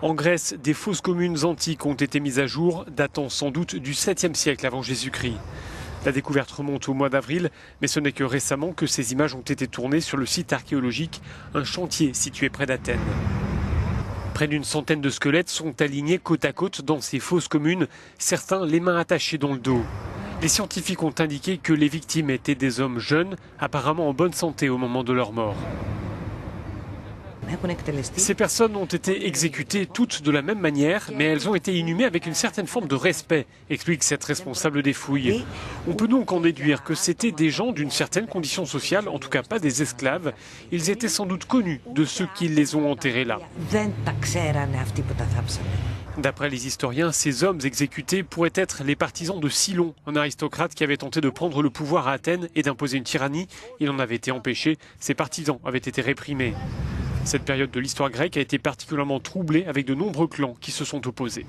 En Grèce, des fosses communes antiques ont été mises à jour, datant sans doute du 7e siècle avant Jésus-Christ. La découverte remonte au mois d'avril, mais ce n'est que récemment que ces images ont été tournées sur le site archéologique, un chantier situé près d'Athènes. Près d'une centaine de squelettes sont alignés côte à côte dans ces fosses communes, certains les mains attachées dans le dos. Les scientifiques ont indiqué que les victimes étaient des hommes jeunes, apparemment en bonne santé au moment de leur mort. Ces personnes ont été exécutées toutes de la même manière, mais elles ont été inhumées avec une certaine forme de respect, explique cette responsable des fouilles. On peut donc en déduire que c'étaient des gens d'une certaine condition sociale, en tout cas pas des esclaves. Ils étaient sans doute connus de ceux qui les ont enterrés là. D'après les historiens, ces hommes exécutés pourraient être les partisans de Cylon, un aristocrate qui avait tenté de prendre le pouvoir à Athènes et d'imposer une tyrannie. Il en avait été empêché, ses partisans avaient été réprimés. Cette période de l'histoire grecque a été particulièrement troublée avec de nombreux clans qui se sont opposés.